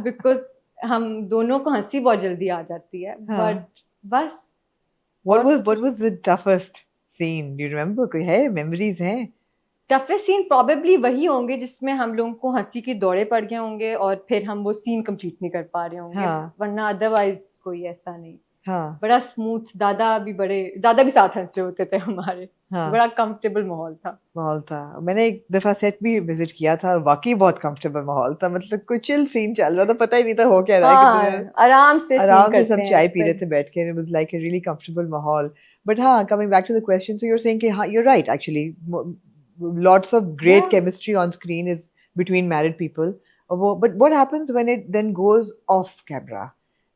Because हम दोनों को हंसी बहुत जल्दी आ जाती है. बट बस what was the toughest scene? Do you remember? कोई है memories हैं? टफेस्ट सीन प्रोबेबली वही होंगे जिसमें हम लोगों को हंसी के दौरे पड़ गए होंगे और फिर हम वो सीन कंप्लीट नहीं कर पा रहे होंगे. वरना अदरवाइज कोई ऐसा नहीं. बड़ा स्मूथ. दादा भी साथ हंस रहे होते थे हमारे. बड़ा कंफर्टेबल माहौल था. मैंने एक दफा सेट भी विजिट किया था. वाकई बहुत कंफर्टेबल माहौल था. मतलब कोई चिल सीन चल रहा था, पता ही नहीं था हो क्या रहा है. आराम से सब चाय पी रहे थे बैठ के. It was like a really comfortable माहौल. But हाँ, coming back to the question, so you're saying कि हाँ, you're right actually. Lots of great chemistry on screen is between married people. But what happens when it then goes off camera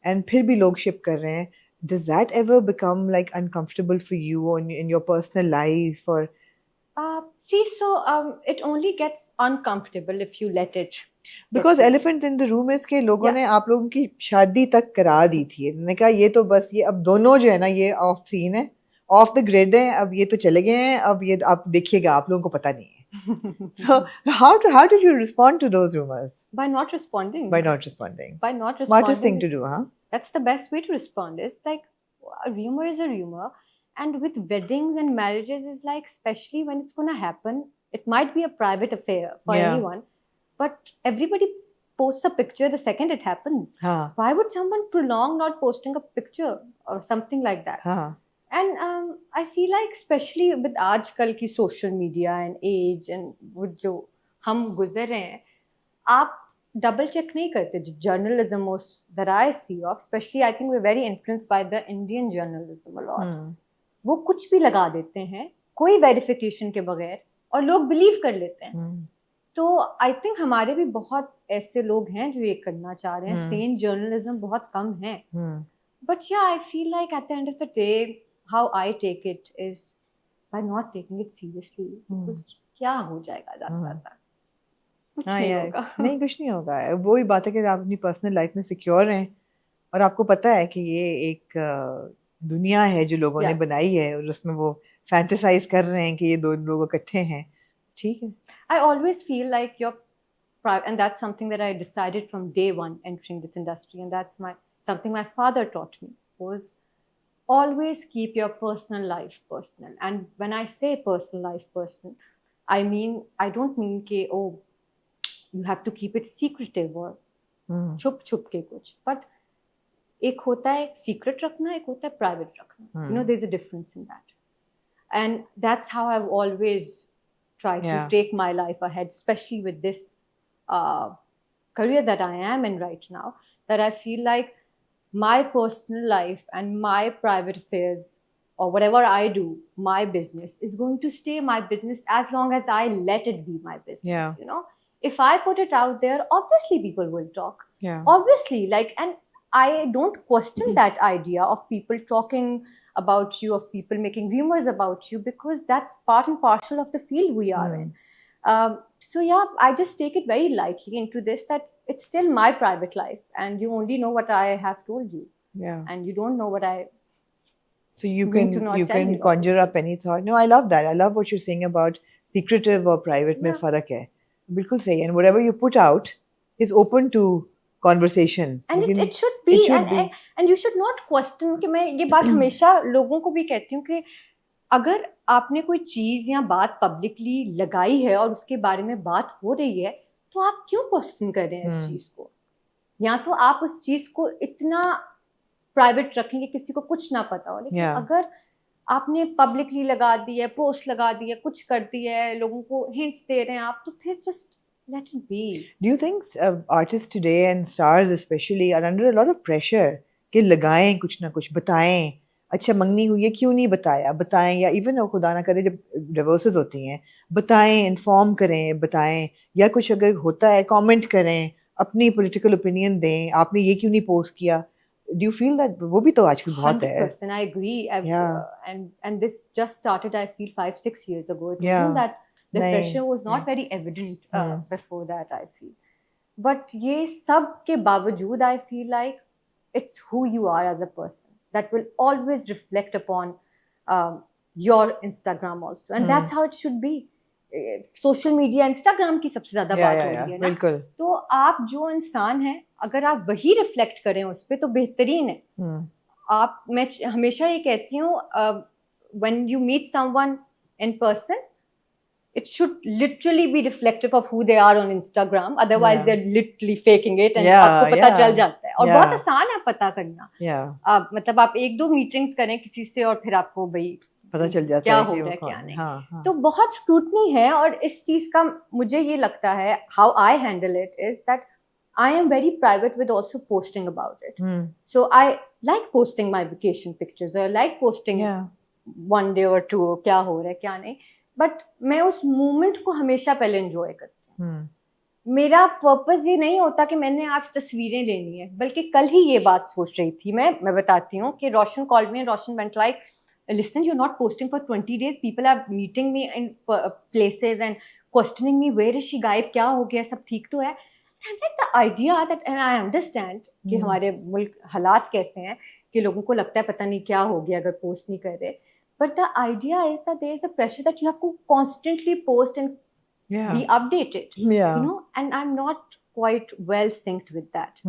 and फिर भी लोग ship कर रहे हैं? Does that ever become like uncomfortable for you in your personal life or? It only gets uncomfortable if you let it. Because elephant in the room is के लोगों ने आप लोगों की शादी तक करा दी थी. उन्होंने कहा ये तो बस ये अब दोनों जो है ना ये ऑफ सीन है, ऑफ द ग्रिड है. अब ये तो चले गए हैं. अब ये आप देखिएगा, आप लोगों को पता नहीं है. So how did you respond to those rumors? By not responding. Smartest thing to do, huh? That's the best way to respond. Is like a rumor is a rumor, and with weddings and marriages is like, especially when it's gonna happen, it might be a private affair for anyone, but everybody posts a picture the second it happens. Why would someone prolong not posting a picture or something like that? And I feel like especially with आजकल की social media and age and with जो हम गुजर रहे हैं, आप double check नहीं करते. Journalism that I see of, especially I think we're very influenced by the Indian journalism a lot. वो कुछ भी लगा देते हैं कोई verification के बगैर और लोग believe कर लेते हैं. तो I think हमारे भी बहुत ऐसे लोग हैं जो ये करना चाह रहे हैं. Sane journalism बहुत कम है. But yeah, I feel like at the end of the day, how I take it is by not taking it seriously. Because क्या हो जाएगा जाता कुछ नहीं होगा. नहीं, कुछ नहीं होगा. वही बात है कि आप अपनी पर्सनल लाइफ में सिक्योर हैं और आपको पता है कि ये एक दुनिया है जो लोगों ने बनाई है और उसमें वो फैंटेसाइज कर रहे हैं कि ये दो लोग इकट्ठे हैं. ठीक है. I always feel like and that's something that I decided from day one entering this industry, and that's something my father taught me, was always keep your personal life personal. And when I say personal life personal, I don't mean कि you have to keep it secretive or छुप के कुछ. But एक होता है secret रखना, एक होता है private रखना. You know, there's a difference in that. And that's how I've always tried to take my life ahead, especially with this career that I am in right now, that I feel like my personal life and my private affairs or whatever I do, my business is going to stay my business as long as I let it be my business. You know, if I put it out there, obviously people will talk. Obviously, like, and I don't question that idea of people talking about you, of people making rumors about you, because that's part and parcel of the field we are in. So yeah, I just take it very lightly into this, that it's still my private life and you only know what I have told you. And you don't know what I So you can conjure up any thought. No, I love that. I love what you're saying about secretive or private में फर्क है. बिल्कुल सही. And whatever you put out is open to conversation. And it should be. And you should not question. कि मैं ये बात हमेशा लोगों को भी कहती हूँ कि अगर आपने कोई चीज या बात पब्लिकली लगाई है और उसके बारे में बात हो रही है, तो आप क्यों क्वेश्चन कर रहे हैं इस चीज को? या तो आप उस चीज को इतना प्राइवेट रखेंगे किसी को कुछ ना पता हो. लेकिन अगर आपने पब्लिकली लगा दी है, पोस्ट लगा दी है, कुछ कर दी है, लोगों को हिंट्स दे रहे हैं आप, तो फिर just let it be. Do you think artists today and stars especially are under a lot of pressure कि लगाएं कुछ ना कुछ, बताएं, अच्छा मंगनी हुई है क्यों नहीं बताएं, या इवन खुदा ना करे जब डिवोर्सेस होती हैं बताएं, इन्फॉर्म करें, बताएं, या कुछ अगर होता है कमेंट करें, अपनी पॉलिटिकल ओपिनियन दें, आपने ये क्यों नहीं पोस्ट किया. Do you feel that वो भी तो आजकल बहुत है. 100%, I agree. And this just started, I feel, 5-6 years ago. It wasn't that the pressure was not very evident before that, I feel. But ये सब के बावजूद, I feel like it's who you are as a person that will always reflect upon your Instagram also. And that's how it should be. Social media, Instagram की सबसे ज्यादा बात हो रही है ना, बिल्कुल। तो आप जो इंसान हैं अगर आप वही रिफ्लेक्ट करें उस पर तो बेहतरीन है। मैं हमेशा ये कहती हूँ, when you meet someone in person, it should literally be reflective of who they are on Instagram. Otherwise, they're literally faking it, and आपको पता चल जाता है। और बहुत आसान है पता करना। मतलब आप 1-2 मीटिंग्स करें किसी से और फिर आपको भाई पता चल जाता क्या है हो कि रहा है वो क्या नहीं। हाँ। तो बहुत स्क्रूटनी है, और इस चीज का मुझे ये लगता है, how I handle it is that I am very private with also posting about it. So I like posting my vacation pictures, I like posting 1 day or 2 क्या हो रहा है क्या नहीं, बट मैं उस मोमेंट को हमेशा पहले एंजॉय करती हूँ। मेरा पर्पस ये नहीं होता कि मैंने आज तस्वीरें लेनी है, बल्कि कल ही ये बात सोच रही थी मैं बताती हूँ कि Roshan called me and Roshan went like, listen, you're not posting for 20 days, people are meeting me in places and questioning me, where is she, गायब क्या हो गया, सब ठीक तो है। I'm like, the idea that, and I understand कि हमारे मुल्क हालात कैसे हैं कि लोगों को लगता है पता नहीं क्या हो गया अगर पोस्ट नहीं कर रहे, but the idea is that there is a pressure that you have to constantly post and be updated, you know, and I'm not quite well synced with that,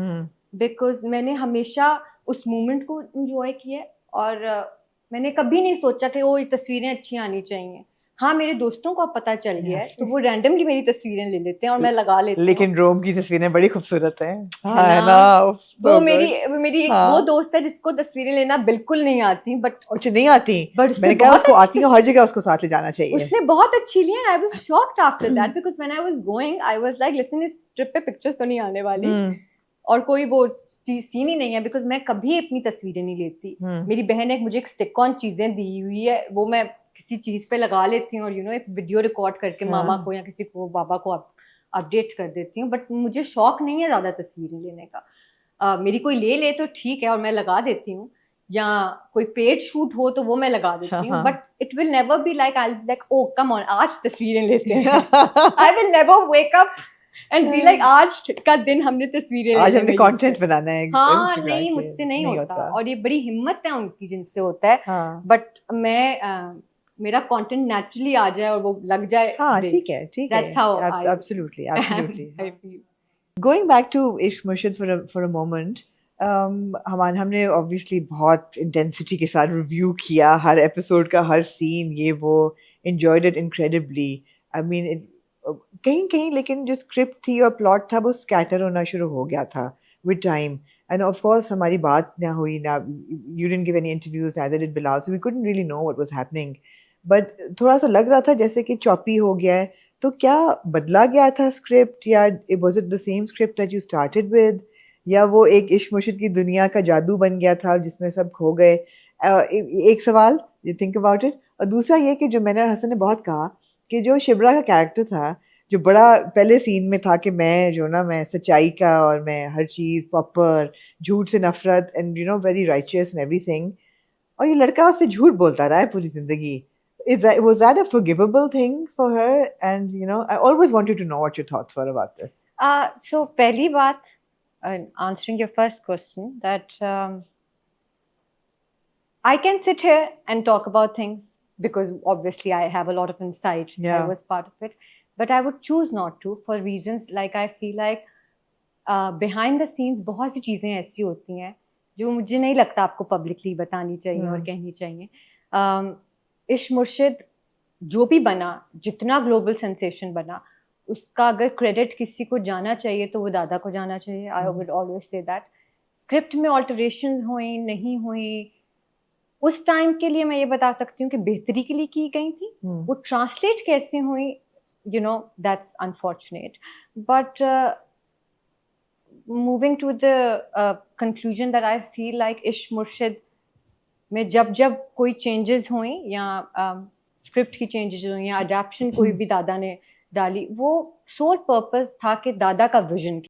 because मैंने हमेशा उस मोमेंट को enjoy किया, और मैंने कभी नहीं सोचा कि वो ये तस्वीरें अच्छी आनी चाहिए। हाँ, मेरे दोस्तों को पता चल गया है तो वो रैंडमली मेरी तस्वीरें ले लेते हैं और मैं लगा लेती हूँ। लेकिन रोम की तस्वीरें बड़ी खूबसूरत हैं। है ना? वो मेरी एक वो दोस्त है जिसको तस्वीरें लेना बिल्कुल नहीं आती, बट नहीं आती, मैंने कहा उसको आती है, हर जगह उसको साथ ले जाना चाहिए। उसने बहुत अच्छी ली, I was shocked after that, because when I was going I was like, listen, इस ट्रिप पे पिक्चर्स तो नहीं आने वाली और कोई वो सीन ही नहीं है, बिकॉज मैं कभी अपनी तस्वीरें नहीं लेती। मेरी बहन एक मुझे एक स्टिक ऑन चीजें दी हुई है, वो मैं किसी चीज पे लगा लेती हूँ और यू नो एक वीडियो रिकॉर्ड करके मामा को या किसी को पापा को अपडेट कर देती हूँ, बट मुझे शौक नहीं है ज्यादा तस्वीरें लेने का। मेरी कोई ले तो ठीक है और मैं लगा देती हूँ, या कोई पेड शूट हो तो वो मैं लगा देती हूँ, but it will never be like I like oh come on आज तस्वीरें लेते हैं। I will never wake up and be like आज का दिन हमने तस्वीरें, आज हमने कंटेंट बनाना है। हाँ, नहीं, मुझसे नहीं होता, और ये बड़ी हिम्मत है उनकी जिनसे होता है, बट मैं मेरा कंटेंट नेचुरली आ जाए और वो लग जाए। हाँ, ठीक है, that's how I absolutely going back to Ishq Murshid for a moment, हमने ऑब्वियसली बहुत इंटेंसिटी के साथ रिव्यू किया हर एपिसोड का, हर सीन, ये वो, enjoyed it incredibly. I mean कहीं लेकिन जो स्क्रिप्ट थी और प्लॉट था वो स्कैटर होना शुरू हो गया था with time, end of course हमारी बात ना हुई ना, you didn't give any interviews, neither did Bilal, so we couldn't really know what was happening, but थोड़ा सा लग रहा था जैसे कि चॉपी हो गया है। तो क्या बदला गया था स्क्रिप्ट, या was it the same script that you started with, या वो एक इश्क मुर्शिद की दुनिया का जादू बन गया था जिसमें सब खो गए? एक सवाल, you think about it, और दूसरा ये कि जो मैंने और हसन ने बहुत कहा कि जो शिब्रा का कैरेक्टर था, जो बड़ा पहले सीन में था कि मैं सच्चाई का और मैं हर चीज़ प्रॉपर, झूठ से नफरत, and you know very righteous and everything, और ये लड़का उससे झूठ बोलता रहा है पूरी जिंदगी। Was that a forgivable thing for her? And you know, I always wanted to know what your thoughts were about this. So पहली बात, answering your first question, that I can sit here and talk about things because obviously I have a lot of insight. I was part of it, but I would choose not to for reasons like I feel like behind the scenes बहुत सी चीजें ऐसी होती हैं जो मुझे नहीं लगता आपको publicly बतानी चाहिए और कहनी चाहिए। इश्क मुर्शिद जो भी बना, जितना ग्लोबल सेंसेशन बना, उसका अगर क्रेडिट किसी को जाना चाहिए तो वो दादा को जाना चाहिए। I would always say that. Script में ऑल्टरेशन हुई नहीं हुई, उस टाइम के लिए मैं ये बता सकती हूँ कि बेहतरी के लिए की गई थी। वो ट्रांसलेट कैसे हुई, you know, that's unfortunate, but moving to the conclusion that I feel like Ishq Murshid में जब कोई चेंजेस हुई या स्क्रिप्ट की चेंजेस हुई या अडेप्शन कोई भी दादा ने डाली, वो सोल पर्पस था कि दादा का विजन